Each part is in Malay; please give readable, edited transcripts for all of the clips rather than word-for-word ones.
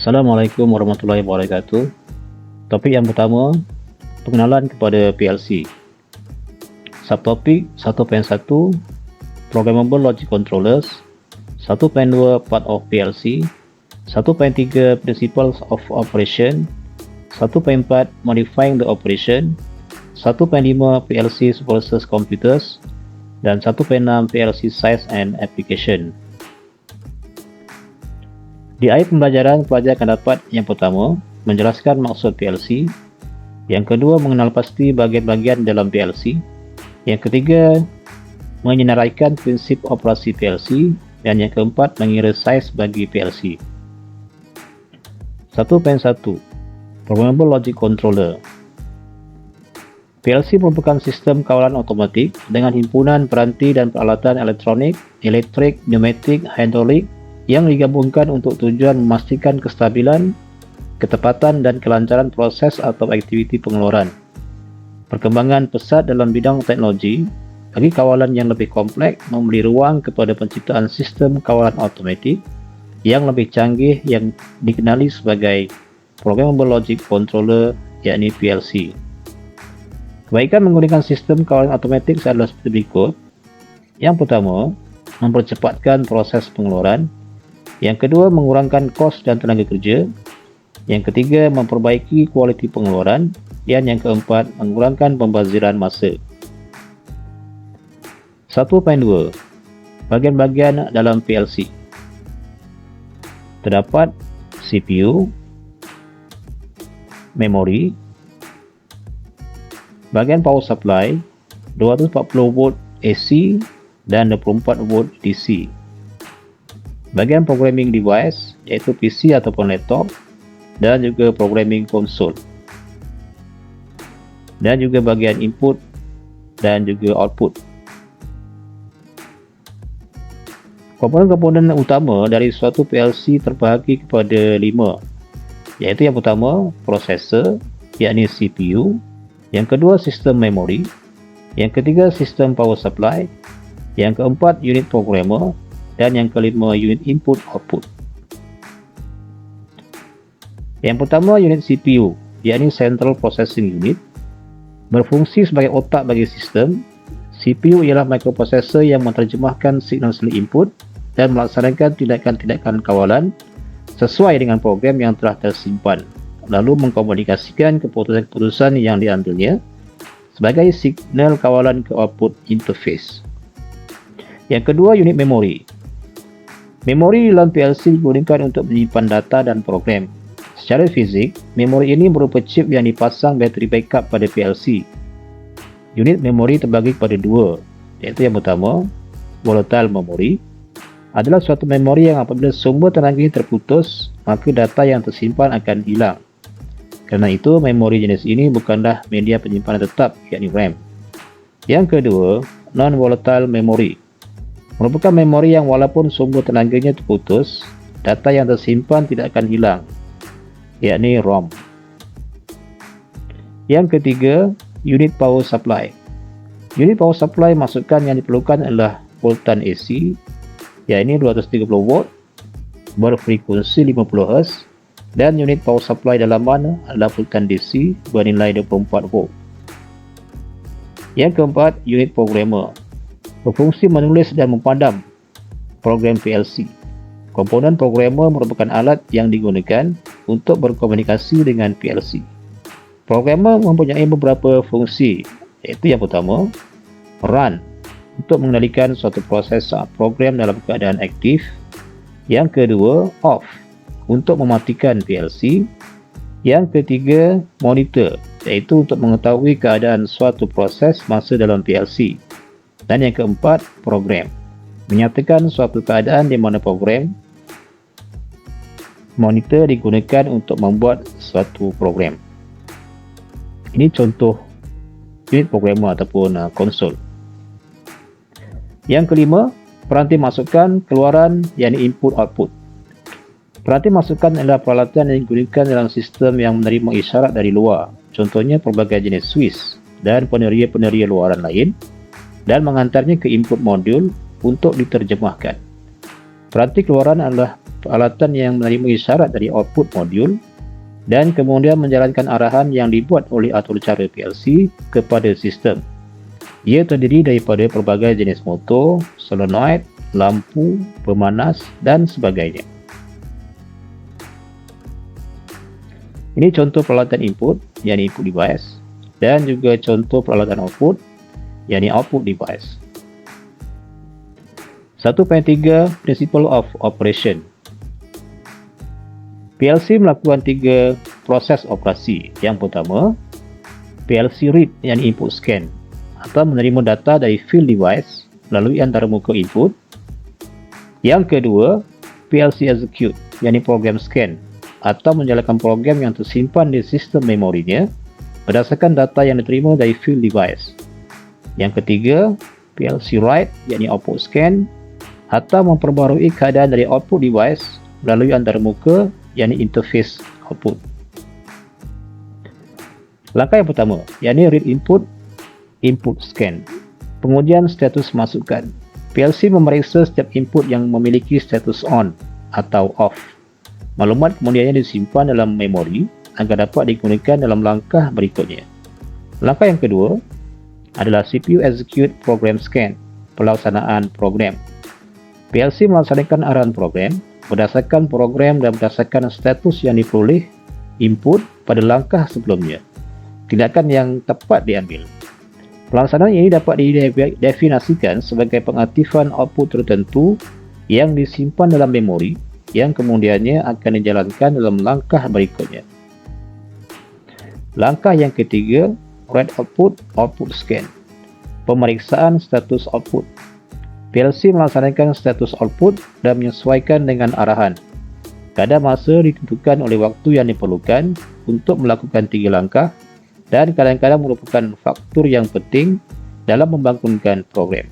Assalamualaikum warahmatullahi wabarakatuh. Topik yang pertama, pengenalan kepada PLC. Subtopik 1.1, Programmable Logic Controllers. 1.2, Part of PLC. 1.3, Principles of Operation. 1.4, Modifying the Operation. 1.5, PLC versus Computers. Dan 1.6, PLC Size and Application. Di akhir pembelajaran, pelajar akan dapat yang pertama, menjelaskan maksud PLC. Yang kedua, mengenal pasti bahagian-bahagian dalam PLC. Yang ketiga, menyenaraikan prinsip operasi PLC. Dan yang keempat, mengira saiz bagi PLC. 1.1, Programmable Logic Controller. PLC merupakan sistem kawalan otomatik dengan himpunan peranti dan peralatan elektronik, elektrik, pneumatik, hidrolik yang digabungkan untuk tujuan memastikan kestabilan, ketepatan dan kelancaran proses atau aktiviti pengeluaran. Perkembangan pesat dalam bidang teknologi bagi kawalan yang lebih kompleks memberi ruang kepada penciptaan sistem kawalan otomatik yang lebih canggih yang dikenali sebagai Programmable Logic Controller, yakni PLC. Kebaikan menggunakan sistem kawalan otomatik adalah seperti berikut. Yang pertama, mempercepatkan proses pengeluaran. Yang kedua, mengurangkan kos dan tenaga kerja. Yang ketiga, memperbaiki kualiti pengeluaran. Dan yang keempat, mengurangkan pembaziran masa. 1.2, bahagian-bahagian dalam PLC. Terdapat CPU, memori, bahagian power supply, 240 volt AC dan 24 volt DC. Bahagian programming device, iaitu PC ataupun laptop, dan juga programming console. Dan juga bahagian input dan juga output. Komponen-komponen utama dari suatu PLC terbahagi kepada 5, iaitu yang pertama, prosesor, yakni CPU. Yang kedua, sistem memori. Yang ketiga, sistem power supply. Yang keempat, unit programmer. Dan yang kelima, unit input-output. Yang pertama, unit CPU, yakni Central Processing Unit, berfungsi sebagai otak bagi sistem. CPU ialah microprocessor yang menerjemahkan signal-signal input dan melaksanakan tindakan-tindakan kawalan sesuai dengan program yang telah tersimpan, lalu mengkomunikasikan keputusan-keputusan yang diambilnya sebagai signal kawalan ke output interface. Yang kedua, unit memori. Memori dalam PLC digunakan untuk menyimpan data dan program. Secara fizik, memori ini berupa chip yang dipasang bateri backup pada PLC. Unit memori terbagi kepada 2, iaitu yang pertama, volatile memory, adalah suatu memori yang apabila sumber tenaganya terputus, maka data yang tersimpan akan hilang. Kerana itu, memori jenis ini bukanlah media penyimpanan tetap, yakni RAM. Yang kedua, non-volatile memory, merupakan memori yang walaupun sumber tenaganya terputus, data yang tersimpan tidak akan hilang, yakni ROM. Yang ketiga, unit power supply. Unit power supply masukan yang diperlukan adalah voltan AC, yakni 230 volt, berfrekuensi 50 Hz, dan unit power supply dalaman adalah voltan DC bernilai 24 volt. Yang keempat, unit programmer, berfungsi menulis dan mempadam program PLC. Komponen programmer merupakan alat yang digunakan untuk berkomunikasi dengan PLC. Programmer mempunyai beberapa fungsi, iaitu yang pertama, run, untuk mengendalikan suatu proses saat program dalam keadaan aktif. Yang kedua, off, untuk mematikan PLC. Yang ketiga, monitor, iaitu untuk mengetahui keadaan suatu proses masa dalam PLC. Dan yang keempat, program, menyatakan suatu keadaan di mana program. Monitor digunakan untuk membuat suatu program. Ini contoh unit programmer ataupun konsol. Yang kelima, peranti masukan keluaran, yakni input-output. Peranti masukan adalah peralatan yang digunakan dalam sistem yang menerima isyarat dari luar, contohnya pelbagai jenis switch dan peneria-peneria luaran lain, dan menghantarnya ke input modul untuk diterjemahkan. Peranti keluaran adalah peralatan yang menerima isyarat dari output modul dan kemudian menjalankan arahan yang dibuat oleh aturcara PLC kepada sistem. Ia terdiri daripada pelbagai jenis motor, solenoid, lampu, pemanas dan sebagainya. Ini contoh peralatan input, yakni input device, dan juga contoh peralatan output, yakni output device. 1.3 Principle of Operation. PLC melakukan 3 proses operasi. Yang pertama, PLC read, yakni input scan, atau menerima data dari field device melalui antarmuka input. Yang kedua, PLC execute, yakni program scan, atau menjalankan program yang tersimpan di sistem memorinya berdasarkan data yang diterima dari field device. Yang ketiga, PLC write, yakni output scan, atau memperbarui keadaan dari output device melalui antarmuka, yakni interface output. Langkah yang pertama, yakni read input, input scan. Pengujian status masukan. PLC memeriksa setiap input yang memiliki status on atau off. Maklumat kemudiannya disimpan dalam memori agar dapat digunakan dalam langkah berikutnya. Langkah yang kedua adalah CPU execute program scan, pelaksanaan program. PLC melaksanakan arahan program berdasarkan program dan berdasarkan status yang diperoleh input pada langkah sebelumnya. Tindakan yang tepat diambil. Pelaksanaan ini dapat didefinisikan sebagai pengaktifan output tertentu yang disimpan dalam memori yang kemudiannya akan dijalankan dalam langkah berikutnya. Langkah yang ketiga, read output, output scan. Pemeriksaan status output. PLC melaksanakan status output dan menyesuaikan dengan arahan. Kadar masa ditentukan oleh waktu yang diperlukan untuk melakukan 3 langkah dan kadang-kadang merupakan faktor yang penting dalam membangunkan program.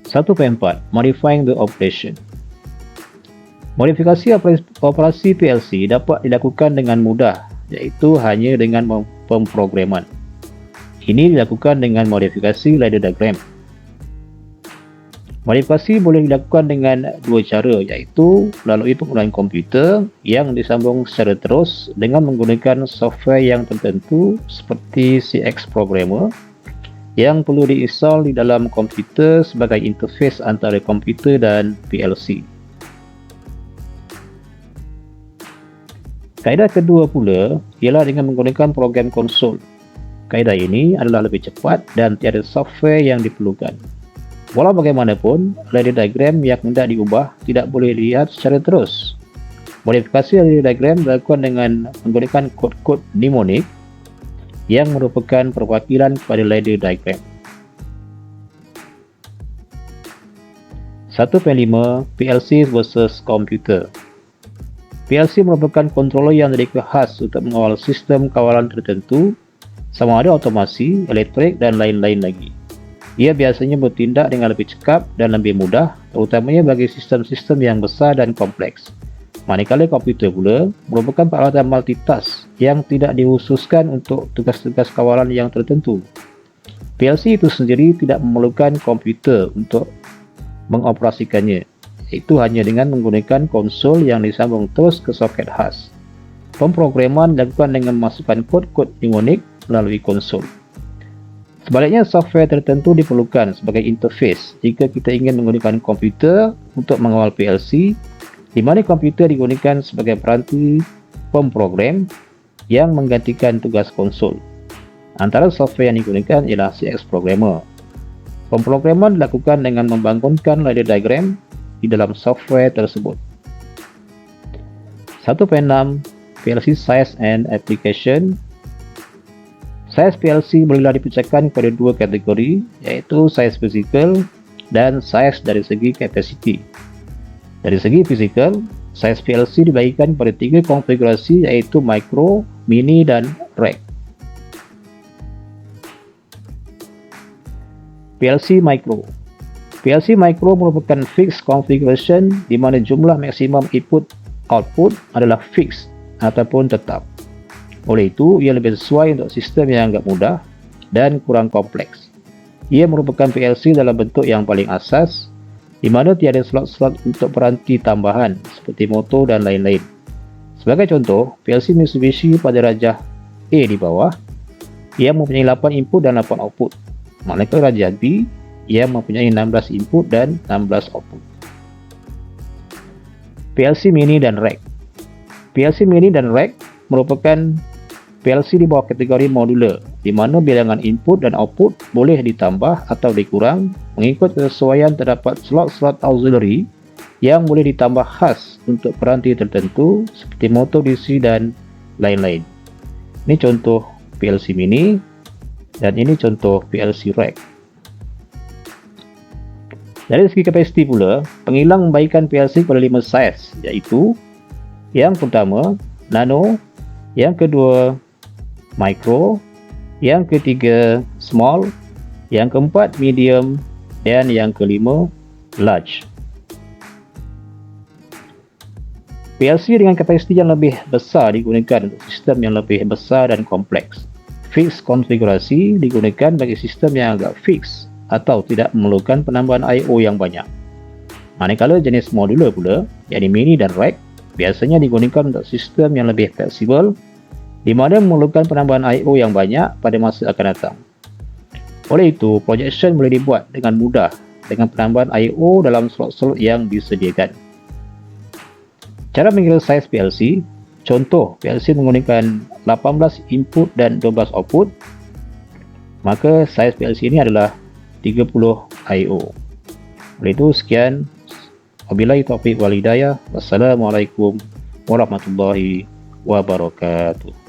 1.4 Modifying the operation. Modifikasi operasi PLC dapat dilakukan dengan mudah, iaitu hanya dengan pemrograman. Ini dilakukan dengan modifikasi ladder diagram. Modifikasi boleh dilakukan dengan 2 cara, iaitu melalui penggunaan komputer yang disambung secara terus dengan menggunakan software yang tertentu seperti CX Programmer yang perlu diinstal di dalam komputer sebagai interface antara komputer dan PLC. Kaedah kedua pula ialah dengan menggunakan program konsol. Kaedah ini adalah lebih cepat dan tiada software yang diperlukan. Walau bagaimanapun, ladder diagram yang hendak diubah tidak boleh dilihat secara terus. Modifikasi ladder diagram dilakukan dengan menggunakan kod-kod mnemonic yang merupakan perwakilan kepada ladder diagram. 1.5 PLC versus komputer. PLC merupakan controller yang dedikasi khas untuk mengawal sistem kawalan tertentu, sama ada otomasi, elektrik dan lain-lain lagi. Ia biasanya bertindak dengan lebih cekap dan lebih mudah, terutamanya bagi sistem-sistem yang besar dan kompleks. Manakala komputer pula merupakan peralatan multitask yang tidak dikhususkan untuk tugas-tugas kawalan yang tertentu. PLC itu sendiri tidak memerlukan komputer untuk mengoperasikannya, iaitu hanya dengan menggunakan konsol yang disambung terus ke soket khas. Pemrograman dilakukan dengan memasukkan kod-kod mnemonic melalui konsol. Sebaliknya, software tertentu diperlukan sebagai interface jika kita ingin menggunakan komputer untuk mengawal PLC, di mana komputer digunakan sebagai peranti pemprogram yang menggantikan tugas konsol. Antara software yang digunakan ialah CX Programmer. Pemrograman dilakukan dengan membangunkan ladder diagram di dalam software tersebut. 1.6 PLC Size and Application. Size PLC bolehlah dipecahkan kepada 2 kategori, iaitu size physical dan size dari segi capacity. Dari segi fizikal, size PLC dibagikan pada 3 konfigurasi, iaitu micro, mini dan rack. PLC Micro. PLC Micro merupakan fixed configuration di mana jumlah maksimum input output adalah fixed ataupun tetap. Oleh itu, ia lebih sesuai untuk sistem yang agak mudah dan kurang kompleks. Ia merupakan PLC dalam bentuk yang paling asas di mana tiada slot-slot untuk peranti tambahan seperti motor dan lain-lain. Sebagai contoh, PLC Mitsubishi pada rajah A di bawah, ia mempunyai 8 input dan 8 output. Manakala rajah B, ia mempunyai 16 input dan 16 output. PLC Mini dan Rack. PLC Mini dan Rack merupakan PLC di bawah kategori modular, di mana bilangan input dan output boleh ditambah atau dikurang mengikut kesesuaian terdapat slot-slot auxiliary yang boleh ditambah khas untuk peranti tertentu seperti motor DC dan lain-lain. Ini contoh PLC Mini dan ini contoh PLC Rack. Dari segi kapasiti pula, Pengilang membagikan PLC kepada 5 saiz, iaitu yang pertama nano, yang kedua micro, yang ketiga small, yang keempat medium dan yang kelima large. PLC dengan kapasiti yang lebih besar digunakan untuk sistem yang lebih besar dan kompleks. Fix konfigurasi digunakan bagi sistem yang agak fix atau tidak memerlukan penambahan I/O yang banyak. Manakala jenis modular pula, yakni mini dan rack, biasanya digunakan untuk sistem yang lebih fleksibel di mana memerlukan penambahan I/O yang banyak pada masa akan datang. Oleh itu, projection boleh dibuat dengan mudah dengan penambahan I/O dalam slot-slot yang disediakan. Cara mengira saiz PLC, contoh PLC menggunakan 18 input dan 12 output, maka saiz PLC ini adalah 30 I/O. Oleh itu, sekian. Wabillahi taufiq wal hidayah. Wassalamualaikum warahmatullahi wabarakatuh.